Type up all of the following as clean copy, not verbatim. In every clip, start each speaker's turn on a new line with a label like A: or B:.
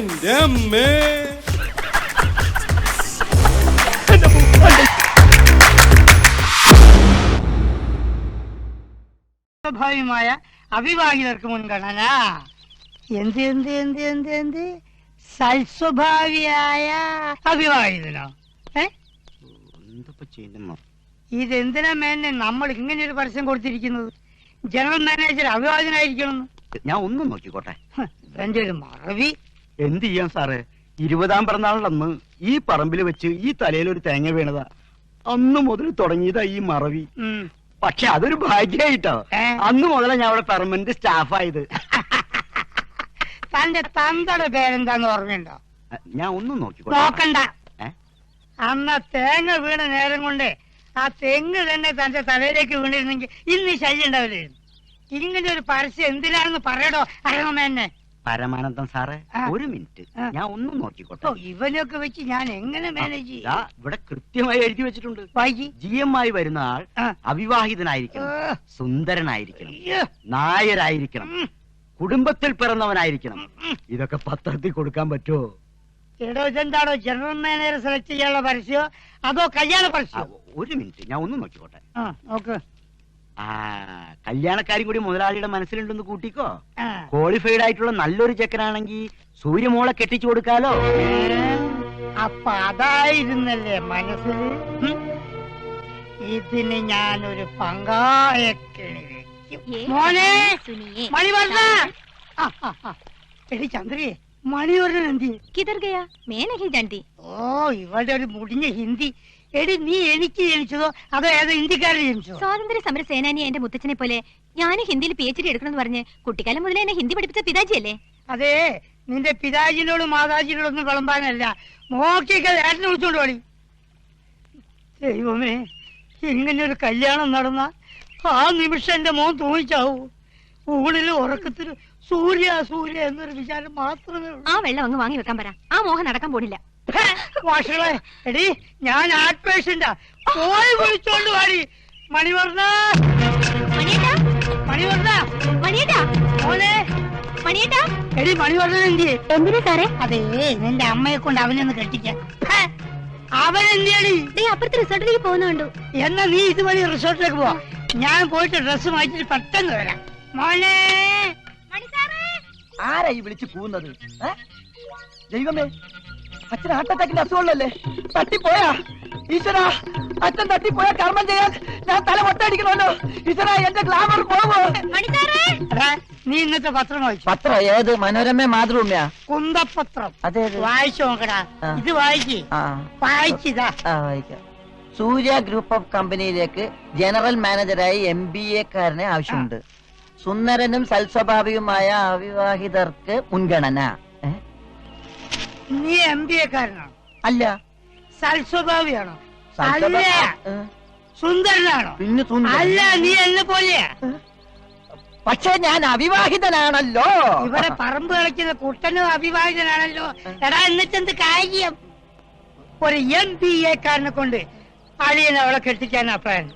A: എന്റെ അമ്മേ.
B: സ്വാഭാവികമായ അവിവാഹിതർക്ക് മുൻഗണന. എന്ത് എന്ത് എന്ത് എന്ത് എന്ത് സൽസ്വഭാവിയായ അവിവാഹിതനോ? ഇതെന്തിനാ മേനെ നമ്മൾ ഇങ്ങനെ ഒരു പരസ്യം കൊടുത്തിരിക്കുന്നത്? ജനറൽ മാനേജർ അവിവാഹിതനായിരിക്കണമെന്ന്
C: ഞാൻ ഒന്നും നോക്കിക്കോട്ടെ.
B: എന്റെ ഒരു മറവി.
C: എന്ത് ചെയ്യാൻ സാറേ, 20ാം പിറന്നാളിലന്ന് ഈ പറമ്പിൽ വെച്ച് ഈ തലയിൽ ഒരു തേങ്ങ വീണതാ. അന്ന് മുതൽ തുടങ്ങിയതാ ഈ മറവി. പക്ഷെ അതൊരു ഭാഗ്യായിട്ടോ, അന്ന് മുതലാ ഞാൻ അവിടെ പെർമനന്റ് സ്റ്റാഫായത്.
B: തന്റെ തന്തയുടെ പേരെന്താന്ന് ഓർമ്മയുണ്ടോ?
C: ഞാൻ ഒന്നും നോക്കിക്കോട്ടെ.
B: നോക്കണ്ട. അന്ന് തേങ്ങ വീണ നേരം കൊണ്ട് ആ തെങ്ങ് തന്നെ തന്റെ തലയിലേക്ക് വീണിരുന്നെങ്കിൽ ഇന്ന് ശല്യം ഉണ്ടാവില്ലായിരുന്നു. ഇങ്ങനെ ഒരു പരസ്യം എന്തിനാണെന്ന് പറയടോ അരണമേന്നെ.
C: പരമാനന്ദം സാറേ, ഒരു മിനിറ്റ്, ഞാൻ ഒന്നും നോക്കിക്കോട്ടെ.
B: ഇവനൊക്കെ വെച്ച് ഞാൻ എങ്ങനെ മാനേജ് ചെയ്യും?
C: ഇവിടെ കൃത്യമായി എഴുതി വെച്ചിട്ടുണ്ട്. GM ആയി വരുന്ന ആൾ അവിവാഹിതനായിരിക്കണം, സുന്ദരനായിരിക്കണം, നായരായിരിക്കണം, കുടുംബത്തിൽ പിറന്നവനായിരിക്കണം. ഇതൊക്കെ പത്രത്തിൽ കൊടുക്കാൻ പറ്റുമോ?
B: എടോ, ഇതെന്താണോ ജനറൽ മാനേജർ സെലക്ട് ചെയ്യാനുള്ള പരസ്യോ അതോ കല്യാണ പരസ്യോ?
C: ഒരു മിനിറ്റ്, ഞാൻ ഒന്നും നോക്കിക്കോട്ടെ.
B: നോക്ക്.
C: കല്യാണക്കാരും കൂടി മുതലാളിയുടെ മനസ്സിലുണ്ടെന്ന് കൂട്ടിക്കോ. ക്വാളിഫൈഡ് ആയിട്ടുള്ള നല്ലൊരു ചെക്കനാണെങ്കിൽ സൂര്യമോളെ കെട്ടിച്ചു കൊടുക്കാലോ.
B: അപ്പൊ അതായിരുന്നല്ലേ മനസ്സിൽ? ഇതിന് ഞാനൊരു പങ്കായ കെണി വെക്കും. മോനെ മണിവർണ്ണ. എടി ചന്ദ്രയെ, മണിവർണ്ണൻ എന്തി?
D: കിധർ ഗയാ? मैं नहीं जानती.
B: ഓ, ഇവളുടെ ഒരു മുടിഞ്ഞ ഹിന്ദി. എടി, നീ എനിക്ക് ജനിച്ചതോ അതോ ഏതോ ഇന്ത്യക്കാരിൽ ജനിച്ചോ?
D: സ്വാതന്ത്ര്യ സമര സേനാനി എന്റെ മുത്തച്ഛനെ പോലെ ഞാനും ഹിന്ദിയിൽ PhD എടുക്കണമെന്ന് പറഞ്ഞ് കുട്ടിക്കാലം മുതലേ എന്നെ ഹിന്ദി പഠിപ്പിച്ച പിതാജിയല്ലേ?
B: അതെ, നിന്റെ പിതാജിനോടും മാതാജിനോടൊന്നും വിളമ്പാനല്ല, നോക്കിയൊക്കെ ഏട്ടനെ വിളിച്ചോണ്ട് പോടി. ദൈവമേ, ഇങ്ങനെ ഒരു കല്യാണം നടന്ന ആ നിമിഷം എന്റെ മോൻ തൂങ്ങിച്ചാവൂ. ഊണിലും ഉറക്കത്തിലും സൂര്യ സൂര്യ എന്നൊരു വിചാരം മാത്രമേ ഉള്ളൂ.
D: ആ വെള്ളം അങ്ങ് വാങ്ങി വെക്കാൻ പറ, ആ മോഹം നടക്കാൻ പോണില്ല.
B: മാഷളെ, എടി, ഞാൻ ആർട്ട് പേഷ്യന്റാ, പോയി വിളിച്ചോണ്ട് വാടി. മണിവർണ്ണ, മണിവർണ്ണ, മോനെ, എടി മണിവർണ്ണൻ എന്തിയെ?
D: എന്തിനാ സാറേ?
B: അതേ, നിന്റെ അമ്മയെ കൊണ്ട് അവനൊന്ന് കെട്ടിക്കാൻ. അവൻ എന്തിയാണ്?
D: അപ്പുറത്തെ റിസോർട്ടിലേക്ക് പോകുന്നുണ്ടോ?
B: എന്നാ നീ ഇതുവഴി റിസോർട്ടിലേക്ക് പോവാ, ഞാൻ പോയിട്ട് ഡ്രസ്സ് മാറ്റിട്ട് പെട്ടെന്ന് വരാം. മോനെ,
E: ആരായി വിളിച്ചു പോകുന്നത്? ദൈവമേ, അച്ഛൻ ഹാർട്ട് അറ്റാക്കിന്റെ അസുഖമുള്ളല്ലേ? തട്ടിപ്പോയാ ഈശ്വരാ, അച്ഛൻ തട്ടിപ്പോയാ കർമ്മം ചെയ്യാൻ ഞാൻ തല മൊട്ടടിക്കണമല്ലോ. ഈശ്വരാ, എന്റെ ഗ്ലാമർ പോകുമോ?
B: നീ ഇന്നത്തെ പത്രം വായിച്ചു?
E: പത്രം ഏത്? മനോരമ, മാതൃഭൂമിയാ?
B: കുന്തപത്രം.
E: അതെ,
B: വായിച്ചു നോക്കടാ. ഇത് വായിച്ചിതാ.
E: വായിക്കാം. സൂര്യ ഗ്രൂപ്പ് ഓഫ് കമ്പനിയിലേക്ക് ജനറൽ മാനേജറായി MBA കാരനെ ആവശ്യമുണ്ട്. സുന്ദരനും സൽസ്വഭാവിയുമായ അവിവാഹിതർക്ക് മുൻഗണന.
B: നീ MBA കാരനാണോ?
E: അല്ല.
B: സൽസ്വഭാവിയാണോ? അല്ല. സുന്ദരനാണോ?
E: പിന്നെ
B: അല്ല. നീ എന്നെ പോലെയാ?
E: പക്ഷെ ഞാൻ അവിവാഹിതനാണല്ലോ.
B: ഇവിടെ പറമ്പ് കളിക്കുന്ന കുട്ടനും അവിവാഹിതനാണല്ലോ. എടാ, എന്നിട്ടെന്ത് കാര്യം? ഒരു MBA കാരനെ കൊണ്ട് അളിയനെ അവളെ കെട്ടിക്കാനാ പ്ലാൻ.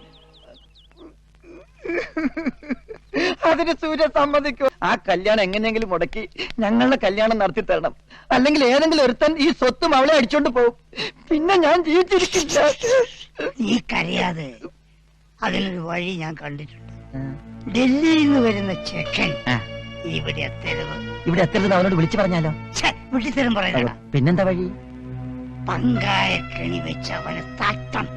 E: അതിന് സൂര്യ സമ്മതിക്കും. ആ കല്യാണം എങ്ങനെയെങ്കിലും മുടക്കി ഞങ്ങളുടെ കല്യാണം നടത്തി തരണം. അല്ലെങ്കിൽ ഏതെങ്കിലും ഒരുത്തൻ ഈ സ്വത്തും അവളെ അടിച്ചോണ്ട് പോകും. പിന്നെ ഞാൻ ജീവിച്ചിരിക്കില്ല.
B: നീ കരയാതെ, അതിനൊരു വഴി ഞാൻ കണ്ടിട്ടുണ്ട്. ഡൽഹിയിൽ നിന്ന് വരുന്ന ചെക്കൻ ഇവിടെ എത്തരുത്.
E: ഇവിടെ എത്തരുത് അവനോട് വിളിച്ചു പറഞ്ഞാലോ?
B: വിളിത്തരം പറയണ.
E: പിന്നെന്താ വഴി?
B: പങ്കായ കെണി വെച്ച് അവനെ തട്ടം.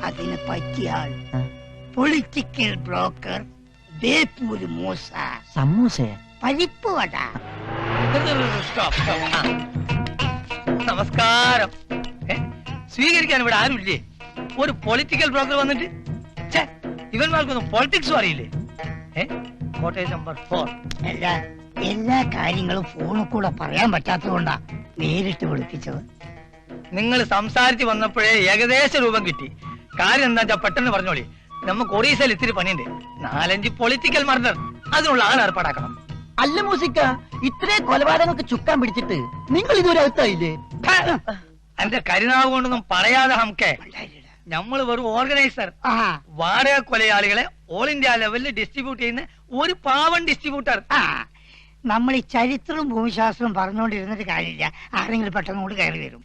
B: അതിന് പറ്റിയാൽ പൊളിറ്റിക്കൽ ബ്രോക്കർ ബേപ്പൂര് മൂസ.
E: സമൂസ,
B: പരിപ്പ് വട.
F: നമസ്കാരം. സ്വീകരിക്കാൻ ഇവിടെ ആരുമില്ലേ? ഒരു പൊളിറ്റിക്കൽ ബ്രോക്കർ വന്നിട്ട് ഇവന്മാർക്കൊന്നും പൊളിറ്റിക്സും അറിയില്ലേ? കോട്ടയം നമ്പർ 4.
B: എല്ലാ കാര്യങ്ങളും ഫോണിൽ കൂടെ പറയാൻ പറ്റാത്തതുകൊണ്ടാ നേരിട്ട് വിളിപ്പിച്ചത്.
F: നിങ്ങൾ സംസാരിച്ച് വന്നപ്പോഴേ ഏകദേശ രൂപം കിട്ടി. കാര്യം എന്താ വെച്ചാ പെട്ടെന്ന് പറഞ്ഞോളി. നമുക്ക് ഒറീസയിൽ ഇത്തിരി പണിയുണ്ട്. 4-5 പൊളിറ്റിക്കൽ മർഡർ, അതിനുള്ള ആൾ ഏർപ്പാടാക്കണം.
E: അല്ല മൂസിക്ക, ഇത്രേ കൊലപാതകങ്ങൾക്ക് ചുക്കാൻ പിടിച്ചിട്ട് നിങ്ങൾ ഇതുവരെ അകത്തായില്ലേ?
F: എന്റെ കരുനാവ് കൊണ്ടൊന്നും പറയാതെ നമുക്ക് നമ്മള് വെറും ഓർഗനൈസർ. വാടക കൊലയാളികളെ ഓൾ ഇന്ത്യ ലെവലിൽ ഡിസ്ട്രിബ്യൂട്ട് ചെയ്യുന്ന ഒരു പാവൻ ഡിസ്ട്രിബ്യൂട്ടർ.
B: നമ്മൾ ഈ ചരിത്രവും ഭൂമിശാസ്ത്രവും പറഞ്ഞുകൊണ്ടിരുന്നിട്ട് കാര്യമില്ല. ആരെങ്കിലും പെട്ടെന്ന് കൂടി കയറി വരും.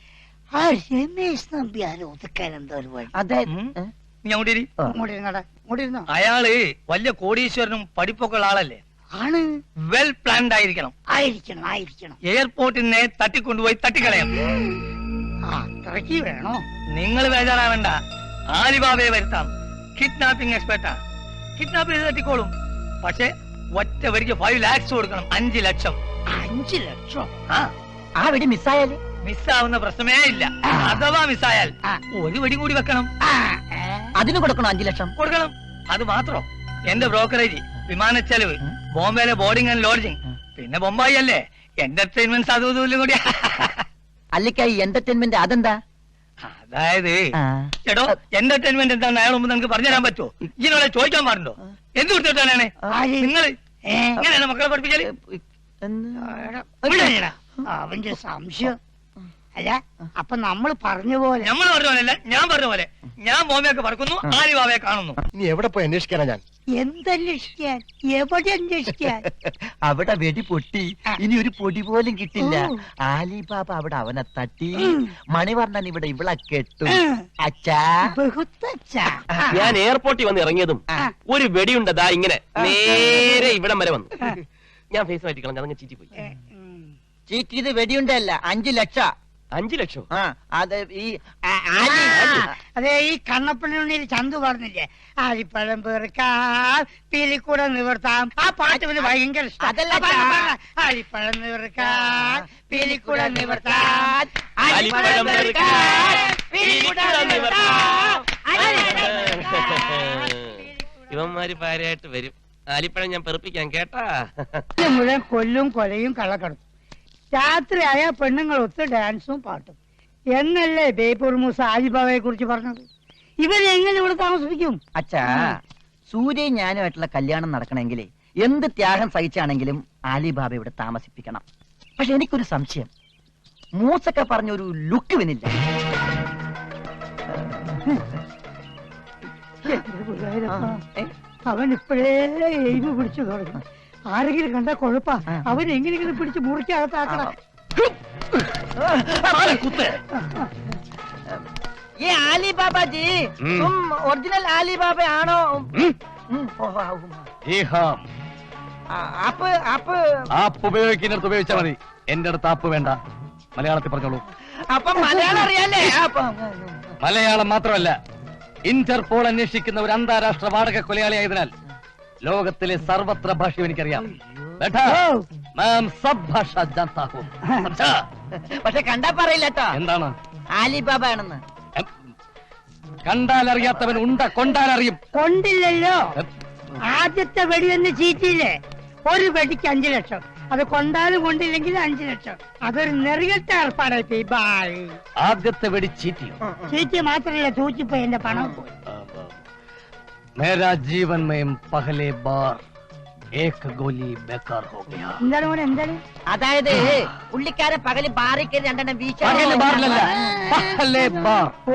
B: ആ രമേശ് നമ്പ്യാരെ ഒതുക്കാൻ എന്തോ ഒരു വഴി.
E: അതെ
B: ഇങ്ങോട്ടിരുന്നോ.
F: അയാള് വലിയ കോടീശ്വരനും പഠിപ്പൊക്കെ ഉള്ള ആളല്ലേ?
B: ആണ്.
F: വെൽ പ്ലാൻഡ് ആയിരിക്കണം.
B: ആയിരിക്കണം.
F: എയർപോർട്ടിനെ തട്ടിക്കൊണ്ടുപോയി തട്ടിക്കളയാം.
B: അത്രയ്ക്ക് വേണോ?
F: നിങ്ങൾ ബേജാറാവേണ്ട. ആലിബാബയെ വരുത്താം. കിഡ്നാപ്പിംഗ് എക്സ്പെർട്ടാ. കിഡ്നാപ്പ് ചെയ്ത് തട്ടിക്കോളും. പക്ഷെ ഒറ്റ വരിക്ക് 5 lakhs കൊടുക്കണം. 5 ലക്ഷം.
B: 5 ലക്ഷം?
E: ആ വെടി മിസ്സായാല്?
F: മിസ്സാവുന്ന പ്രശ്നമേ ഇല്ല. അഥവാ മിസ്സായാൽ ഒരു വെടി കൂടി വെക്കണം.
E: അതിന് കൊടുക്കണം 5 ലക്ഷം.
F: കൊടുക്കണം. അത് മാത്രം. എന്റെ ബ്രോക്കറേജ്, വിമാന ചെലവ്, ബോംബെയിലെ ബോർഡിംഗ് ആൻഡ് ലോഡ്ജിങ്, പിന്നെ ബൊമ്പായി അല്ലേ എന്റർടൈൻമെന്റ് അതും കൂടി.
E: അല്ലിക്കായി എന്റർടൈൻമെന്റ് അതെന്താ?
F: അതായത് എടോ എന്റർടൈൻമെന്റ് എന്താണെന്ന് അയാൾ മുമ്പ് നമുക്ക് പറഞ്ഞു തരാൻ പറ്റുമോ? ഇതിനോടെ ചോദിക്കാൻ പാടുണ്ടോ? എന്ത് കൊടുത്തിട്ടാണ് നിങ്ങൾ എങ്ങനെയാണ് മക്കളെ പഠിപ്പിച്ചാല്?
B: അവന്റെ സംശയം അല്ല. അപ്പൊ നമ്മൾ പറഞ്ഞ പോലെ
F: ഞാൻ പറഞ്ഞ പോലെ ഞാൻ ബോംബെയൊക്കെ പറക്കുന്നു, ആലിബാബയെ കാണുന്നു.
A: നീ എവിടെ പോയി അന്വേഷിക്കാനാ? ഞാൻ
B: എന്തന്വേഷിക്കാൻ? എവിടെ അന്വേഷിക്കാൻ?
E: അവിടെ വെടി പൊട്ടി. ഇനി ഒരു പൊടി പോലും കിട്ടില്ല. ആലിബാബ അവിടെ അവനെ തട്ടി. മണിവർണ്ണൻ ഇവിടെ ഇവളെ കെട്ടു. അച്ഛാ,
A: ഞാൻ എയർപോർട്ടിൽ വന്ന് ഇറങ്ങിയതും ഒരു വെടിയുണ്ടതാ ഇങ്ങനെ നേരെ ഇവിടം വരെ വന്നു. ഞാൻ ഫേസ് മാറ്റിക്കണം. അതങ്ങ് ചീറ്റി പോയി.
E: ചീറ്റിയത് വെടിയുണ്ടല്ല, 5 ലക്ഷം.
A: 5 ലക്ഷം?
B: അതെ, ഈ കണ്ണപ്പനുണ്ണിയിൽ ചന്തു പറഞ്ഞില്ലേ, ആലിപ്പഴം പേർക്കാം പീലിക്കൂടെ നിവർത്താം. ആ പാട്ട് പിന്നെ ഭയങ്കര ഇഷ്ടം. ആലിപ്പഴം നിവർക്കാം പീലിക്കൂടെ നിവർത്താം.
A: ഇവന്മാര് പാരയായിട്ട് വരും. ആലിപ്പഴം ഞാൻ പെറുപ്പിക്കാൻ കേട്ടാ.
B: മുഴുവൻ കൊല്ലും കൊലയും കള്ളക്കടത്തും. രാത്രിയായ പെണ്ണുങ്ങൾ ഒത്ത് ഡാൻസും പാട്ടും എന്നല്ലേ ബേപ്പൂർ മൂസ ആലിബാബയെ കുറിച്ച് പറഞ്ഞത്? ഇവരെങ്ങനെ ഇവിടെ താമസിപ്പിക്കും?
E: അച്ഛാ, സൂര്യയും ഞാനുമായിട്ടുള്ള കല്യാണം നടക്കണമെങ്കിൽ എന്ത് ത്യാഗം സഹിച്ചാണെങ്കിലും ആലിബാബ ഇവിടെ താമസിപ്പിക്കണം. പക്ഷെ എനിക്കൊരു സംശയം, മൂസക്ക പറഞ്ഞൊരു ലുക്ക് വന്നില്ല.
B: അവൻ ഇപ്പോഴേ എയിമ് പിടിച്ചു തുടങ്ങി. ആരെങ്കിലും കണ്ടാ കുഴപ്പാ. അവരെങ്ങനെങ്കിലും പിടിച്ച് മുറിക്കകത്താക്കണം.
E: ये आली बाबा जी, तुम ओरिजिनल आली बाबा आनो?
C: ആപ്പ് ഉപയോഗിക്കുന്നിടത്ത് ഉപയോഗിച്ചാൽ മതി. എന്റെ അടുത്ത് ആപ്പ് വേണ്ട. മലയാളത്തിൽ പറഞ്ഞോളൂ.
E: അപ്പൊ മലയാളം അറിയാലേ?
C: മലയാളം മാത്രമല്ല, ഇന്റർപോൾ അന്വേഷിക്കുന്ന ഒരു അന്താരാഷ്ട്ര വാടക കൊലയാളിയായതിനാൽ ലോകത്തിലെ സർവത്ര ഭാഷയും എനിക്കറിയാം.
E: പക്ഷെ കണ്ടാ പറയില്ല.
C: എന്താണ്?
E: ആലിബാബ ആണെന്ന്.
C: കണ്ടാൽ അറിയാത്തവൻ ഉണ്ട കൊണ്ടാലറിയും.
B: കൊണ്ടില്ലല്ലോ. ആദ്യത്തെ വെടി ഒന്ന് ചീറ്റിയില്ലേ? ഒരു വെടിക്ക് 5 ലക്ഷം. അത് കൊണ്ടാലും കൊണ്ടില്ലെങ്കിൽ 5 ലക്ഷം. അതൊരു നെറികെട്ട ഏർപ്പാടായി.
C: ആദ്യത്തെ വെടി ചീറ്റിയോ?
B: ചീറ്റി മാത്രമല്ല, തൂച്ചിപ്പോയി. എന്റെ പണം പോയി.
C: मेरा जीवन में पहले बार एक गोली बेकार हो गया.
B: എന്താണ്?
E: അതായത് പുള്ളിക്കാരൻ പകല് ബാറിക്ക് 2 എണ്ണം വീശ.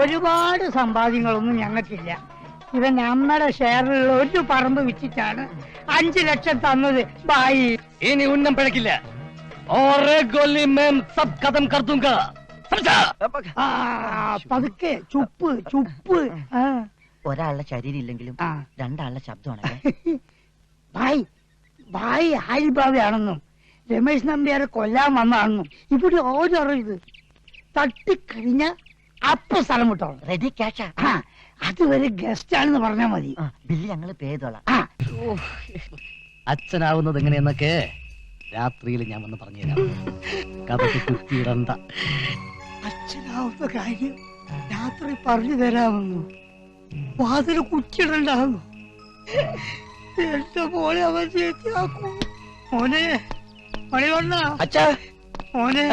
B: ഒരുപാട് സമ്പാദ്യങ്ങളൊന്നും ഞങ്ങൾക്കില്ല. ഇവൻ നമ്മുടെ ഷെയറിലുള്ള ഒരു പറമ്പ് വിറ്റിട്ടാണ് 5 ലക്ഷം തന്നത്. ബായി,
C: ഇനി ഉന്നം പിഴക്കില്ല.
B: പതുക്കെ ചുപ്പ്.
E: ഒരാളുടെ ശരീരം ഇല്ലെങ്കിലും 2 ആളുടെ ശബ്ദമാണ്.
B: ഭായ് ആലിബാബയാണെന്നും രമേശ് നമ്പ്യാരെ കൊല്ലാൻ വന്നാണെന്നും ഇവിടെ ഓരറിയത്. തട്ടിക്കഴിഞ്ഞ അപ്പൊ സ്ഥലം വിട്ടോളാം.
E: റെഡി ക്യാഷാ.
B: അതുവരെ ഗസ്റ്റ് ആണെന്ന് പറഞ്ഞാൽ മതി.
E: ബില്ല് ഞങ്ങള് പേ ചെയ്തോളാം.
C: അച്ഛനാവുന്നത് എങ്ങനെയെന്നൊക്കെ രാത്രിയിൽ ഞാൻ വന്ന് പറഞ്ഞുതരാം. കഥക്ക് കുത്തിയിടണ്ട.
B: അച്ഛനാവുന്ന കാര്യം രാത്രി പറഞ്ഞു തരാമെന്നു വാതില് കുറ്റിയിടണ്ടാകുന്നു. എന്റെ മോളെ അവൻ ചേർത്തിയാക്കൂ. മോനെ മണിവണ്ണ, മോനെ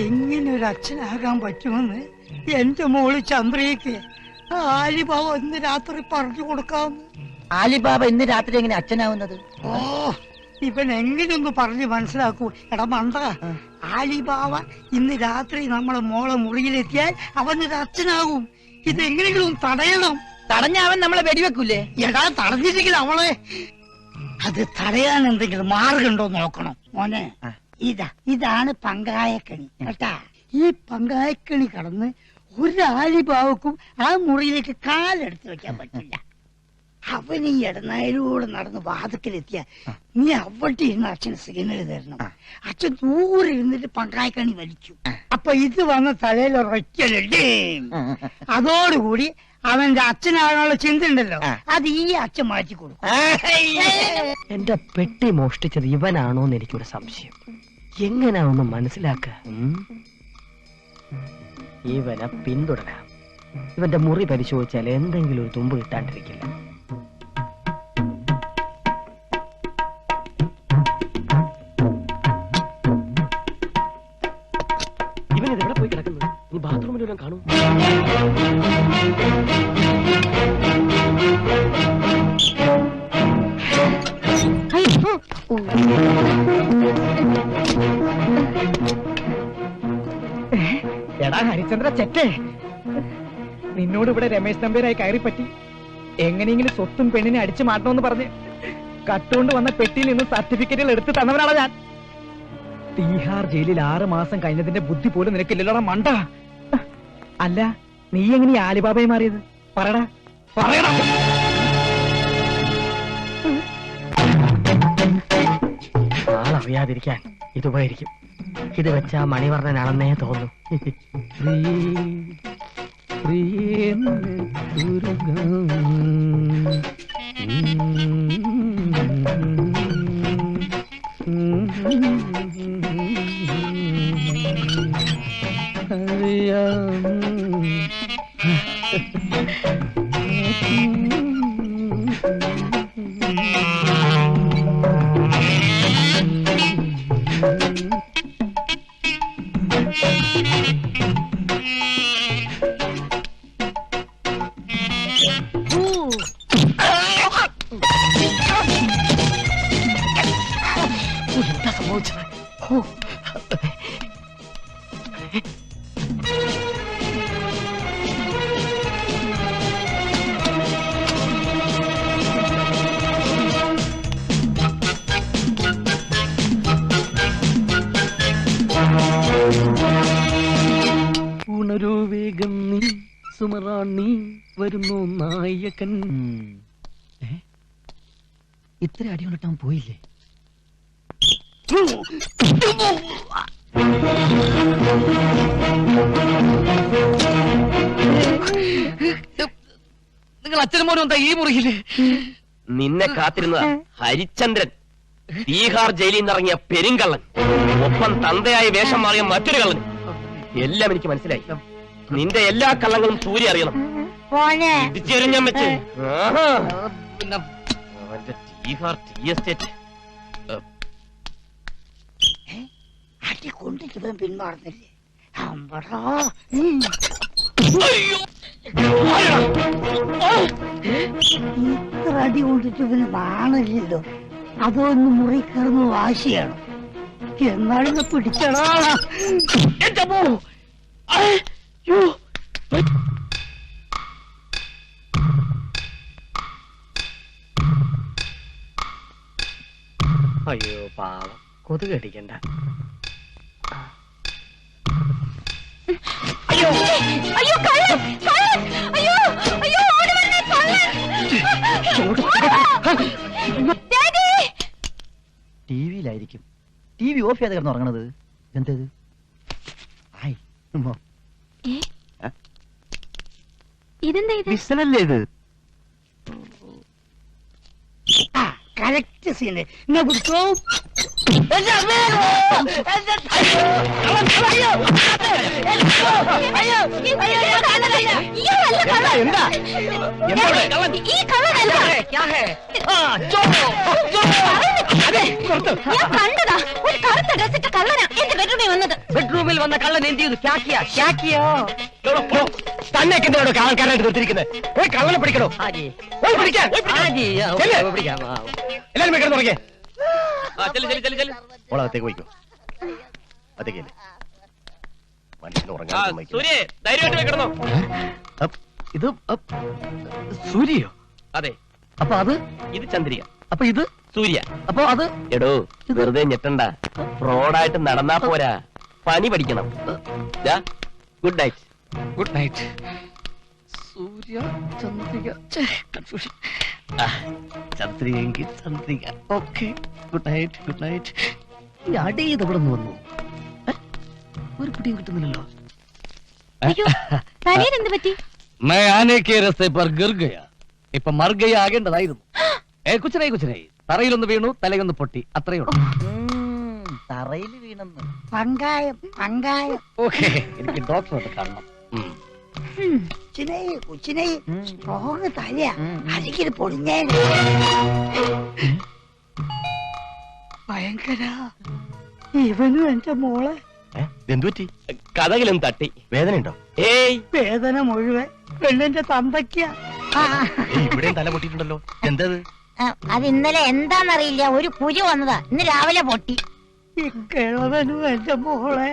B: എങ്ങനെ ഒരു അച്ഛനാകാൻ പറ്റുമെന്ന് എന്റെ മോള് ചന്ദ്രയ്ക്ക് ആലിബാബ ഇന്ന് രാത്രി പറഞ്ഞു കൊടുക്കാമെന്ന്.
E: ആലിബാബ ഇന്ന് രാത്രി എങ്ങനെ അച്ഛനാവുന്നത്?
B: ഓ, ഇവൻ എങ്ങനെയൊന്ന് പറഞ്ഞ് മനസ്സിലാക്കൂ. എടാ മണ്ട, ആലിബാബ ഇന്ന് രാത്രി നമ്മളെ മോളെ മുറിയിലെത്തിയാൽ അവനൊരു അച്ഛനാകും. ഇതെങ്ങനെയെങ്കിലും തടയണം.
E: തടഞ്ഞ അവൻ നമ്മളെ വെടിവെക്കൂലേ?
B: എടാ, തടഞ്ഞിരിക്കില്ല അവളെ. അത് തടയാൻ എന്തെങ്കിലും മാർഗമുണ്ടോ നോക്കണം മോനെ. ഇതാണ് പങ്കായക്കണി കേട്ടാ. ഈ പങ്കായക്കണി കടന്ന് ഒരാലിബാവുക്കും ആ മുറിയിലേക്ക് കാലെടുത്ത് വെക്കാൻ പറ്റില്ല. അവൻ ഈ ഇടനായിലൂടെ നടന്ന് വാതുക്കലെത്തിയ നീ അവിടെ ഇരുന്ന് അച്ഛന് സിഗ്നൽ തരണം. അച്ഛൻ ദൂരെ ഇരുന്നിട്ട് പങ്കായക്കണി വലിച്ചു. അപ്പൊ ഇത് വന്ന തലയിൽ ഒരൊറ്റലേ. അതോടുകൂടി അവന്റെ അച്ഛനാകാനുള്ള ചിന്ത ഉണ്ടല്ലോ, അത് ഈ അച്ഛൻ മാറ്റി കൊടുക്കും.
G: എന്റെ പെട്ടി മോഷ്ടിച്ചത് ഇവനാണോന്ന് എനിക്കൊരു സംശയം. എങ്ങനെയാ ഒന്ന് മനസ്സിലാക്ക. ഇവനെ പിന്തുടരാം. ഇവന്റെ മുറി പരിശോധിച്ചാൽ എന്തെങ്കിലും ഒരു തുമ്പ് കിട്ടാണ്ടിരിക്കില്ല.
A: ഇവൻ എവിടെ പോയി കിടക്കുന്നത്? നീ ബാത്റൂമിലെല്ലാം കാണും.
E: എടാ ഹരിചന്ദ്ര ചെറ്റേ, നിന്നോട് ഇവിടെ രമേശ് നമ്പേരായി കയറിപ്പറ്റി എങ്ങനെയെങ്കിലും സ്വത്തും പെണ്ണിനെ അടിച്ചു മാറ്റണമെന്ന് പറഞ്ഞ് കട്ടുകൊണ്ട് വന്ന പെട്ടിയിൽ നിന്ന് സർട്ടിഫിക്കറ്റുകൾ എടുത്ത് തന്നവനാണ് ഞാൻ. തീഹാർ ജയിലിൽ 6 മാസം കഴിഞ്ഞതിന്റെ ബുദ്ധി പോലും നിനക്കില്ലല്ലോടാ മണ്ട. അല്ല, നീ എങ്ങനെ ആലിബാബയെ മാറിയത്? പറയടാ പറയടാ.
G: ആളറിയാതിരിക്കാൻ ഇതുപകരിക്കും. ഇത് വെച്ചാ മണിവർണ്ണനാണെന്നേ തോന്നുന്നു. എന്താ സംഭവിച്ചത്? ഉണരൂ വേഗം നീ സുമറാണി വരുന്നു നായകൻ.
E: ഇത്ര അടി കൊണ്ടിട്ടാൻ പോയില്ലേ?
G: നിങ്ങൾ അച്ഛനും മോനും എന്താ ഈ മുറിയില്?
A: നിന്നെ കാത്തിരുന്ന ഹരിചന്ദ്രൻ, തീഹാർ ജയിലിൽ നിന്നിറങ്ങിയ പെരുങ്കള്ളൻ, ഒപ്പം തന്തയായി വേഷം മാറിയ മറ്റൊരു കള്ളൻ. എല്ലാം എനിക്ക് മനസ്സിലായി. നിന്റെ എല്ലാ കള്ളങ്ങളും സൂര്യ അറിയണം. ഞാൻ വെച്ച് അവന്റെ തീഹാർ ടീ എസ്റ്റേറ്റ്
B: അടി കൊണ്ടിട്ട് ഇവൻ പിന്മാറുന്നില്ലേ? അമ്പടാ, ഇത്ര അടി കൊണ്ടിട്ട് ഇവന് നാണില്ലല്ലോ. അതൊന്ന് മുറി കയറുന്ന വാശിയാണ്. എന്നാലും പിടിച്ചടാ.
G: അയ്യോ പാവം, കൊതുക് കടിക്കണ്ട.
D: അയ്യോ അയ്യോ കള്ളൻ കള്ളൻ അയ്യോ അയ്യോ ഓടി വന്നേ കള്ളൻ. ഡാഡി
E: ടിവിയിലായിരിക്കും. ടി വി ഓഫ് ചെയ്ത് കിടന്ന് ഉറങ്ങണത്. എന്തത്?
D: ഇതെന്താ ഇത്?
E: വിസലല്ലേ ഇത്?
B: Correct scene. എന്നാ പിടിച്ചോ.
D: ഞാൻ കണ്ടതാ, ഒരു കറുത്ത ഡ്രസ്സിട്ട കള്ളനാ എന്റെ ബെഡ്റൂമിൽ വന്നത്.
G: ബെഡ്റൂമിൽ വന്ന കള്ളൻ എന്ത് ചെയ്തു? ക്യാക്കിയോ തന്നെയൊക്കെ എന്തിനാണോ ആൾക്കാരായിട്ട് നിർത്തിയിരിക്കുന്നത്? കള്ളനെ പിടിക്കണോ? എല്ലാരും കിടന്നു തുടങ്ങിയേ.
A: ഓളകത്തേക്ക് പോയിക്കോ. അതേക്കല്ലേ മനുഷ്യന് ഉറങ്ങാൻ സൂര്യ ധൈര്യമായിട്ട് കിടന്നോ.
G: ഇത് സൂര്യയോ?
A: അതെ.
G: അപ്പൊ അത്
A: ഇത് ചന്ദ്രിക.
G: അപ്പൊ ഇത്
A: സൂര്യ.
E: അപ്പൊ അത്
A: എടോ വെറുതെ ഞെട്ടണ്ട. ഫ്രോഡായിട്ട് നടന്നാ പോരാ, പണി പഠിക്കണം. Good night.
E: Good night. Surya Chandrika. Confusion.
A: ചന്ദ്രികയെങ്കിൽ Chandrika.
E: Okay. Good night. Good night. ഈ അടി ഇവിടെ നിന്ന് വന്നു. ഒരു പിടിയും കിട്ടുന്നില്ലല്ലോ.
D: അയ്യോ തലയിൽ എന്ത് പറ്റി?
E: मैं आने के रस्ते पर गिर गया. ഇപ്പൊ മർ ഗയ ആകേണ്ടതായിരുന്നു. കുച്ചനായി തറയിലൊന്ന് വീണു, തലയൊന്ന് പൊട്ടി, അത്രയേ ഉള്ളൂ.
F: തറയിൽ വീണെന്ന്.
B: പങ്കായം പങ്കായം.
E: ഓക്കെ, എനിക്ക് ഡോക്ടറെ കാണണം.
B: കൊച്ചിനെ സ്ട്രോങ് തലയാ, അല്ലെങ്കിൽ പൊടിഞ്ഞേ. ഭയങ്കര. ഇവനും എന്റെ മോളെ.
A: എന്തു പറ്റി? കഥകിലും തട്ടി. വേദനയുണ്ടോ? ഏയ്,
B: വേദന മുഴുവൻ പെണ്ണിന്റെ തന്തയ്ക്കാ.
A: ഇവിടെയും തല പൊട്ടിയിട്ടുണ്ടല്ലോ. എന്തത്?
H: അത് ഇന്നലെ എന്താന്നറിയില്ല, ഒരു കുരു വന്നതാ, ഇന്ന് രാവിലെ പൊട്ടി.
B: ഈ കിഴവനും എന്റെ മോളെ.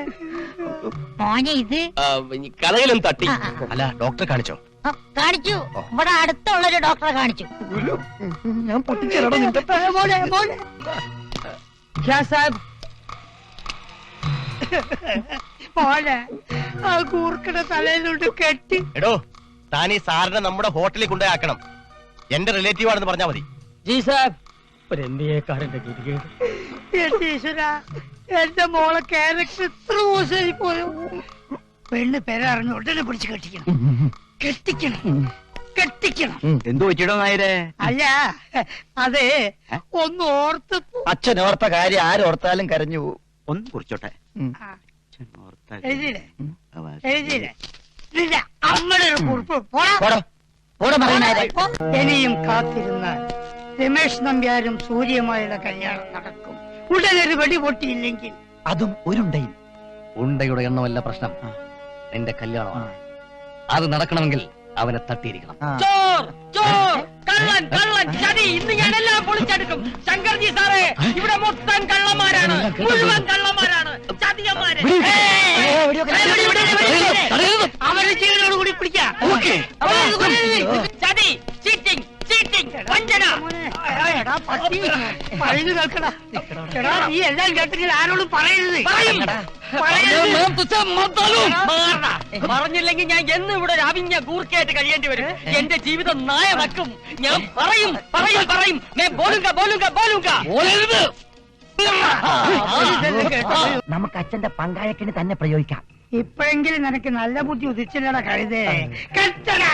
H: മോനെ ഇത്
A: കഥകിലും തട്ടി. അല്ല, ഡോക്ടറെ കാണിച്ചോ?
H: കാണിച്ചു. ഇവിടെ അടുത്തുള്ളൊരു ഡോക്ടറെ കാണിച്ചു.
E: ഞാൻ പൊട്ടിച്ചേരാടോ നിന്റെ.
B: മോളെ മോളെ. മോളെ ആ കൂർക്കയുടെ തലയിലോട്ട് കെട്ടി.
A: എടോ, താൻ ഈ സാറിനെ നമ്മുടെ ഹോട്ടലിൽ കൊണ്ടുപോയാക്കണം. എന്റെ റിലേറ്റീവ് ആണെന്ന് പറഞ്ഞാ മതി.
E: ജി സാബ്. ഒരു എംബിഎക്കാരന്റെ ഗതികേട്.
B: എന്റെ ഈശ്വര, എന്റെ മോളെ ക്യാരക്ടർ ഇത്ര മോശമായി പോയോ. പെണ്ണ് പേരറിഞ്ഞ് ഉടനെ പിടിച്ച് കെട്ടിക്കണം.
C: എന്തു പറ്റിയിടോ നായരെ?
B: അല്ല, അതെ, ഒന്ന് ഓർത്ത്.
C: അച്ഛൻ ഓർത്ത കാര്യം ആരോർത്താലും കരഞ്ഞു പോകും. ഒന്ന് കുറിച്ചോട്ടെ.
B: എഴുതിയില്ലേ? അമ്മയുടെ ഒരു കുറിപ്പ്. ഇനിയും കാത്തിരുന്നാൽ രമേശ് നമ്പ്യാരും സൂര്യമായുള്ള കല്യാണം നടക്കും. ഉടനൊരു വെടി പൊട്ടിയില്ലെങ്കിൽ
E: അതും ഒരുണ്ടയും. ഉണ്ടയുടെ എണ്ണമല്ല പ്രശ്നം, നിന്റെ കല്യാണമാണ്. അത് നടക്കണമെങ്കിൽ അവനെ തട്ടിയിരിക്കണം.
G: ഇന്ന് ഞാനെല്ലാം പൊളിച്ചെടുക്കും. ശങ്കർജി സാറേ, ഇവിടെ മൊത്തം കള്ളന്മാരാണ്, മുഴുവൻ കള്ളന്മാരാണ്, ചതിയന്മാര്.
B: അവരെ ജീവനോടുകൂടി പിടിക്കാം.
G: ചതി, ചീറ്റിംഗ്, വഞ്ചന.
B: പറയുന്നു കേൾക്കടാ. എടാ, നീ എല്ലാം കേട്ടെങ്കിൽ ആരോടും പറയരുത്.
G: പറഞ്ഞില്ലെങ്കിൽ ഞാൻ എന്ന് ഇവിടെ ഒരു അവിഞ്ഞ ഗൂർക്കയായിട്ട് കഴിയേണ്ടി വരും. എന്റെ ജീവിതം നായമാക്കും. ഞാൻ പറയും.
F: നമുക്ക് അച്ഛന്റെ പങ്കായക്കിന് തന്നെ പ്രയോഗിക്കാം.
B: ഇപ്പോഴെങ്കിലും നിനക്ക് നല്ല ബുദ്ധി ഉദിച്ചില്ലടാ കഴുതേ. കെട്ടടാ.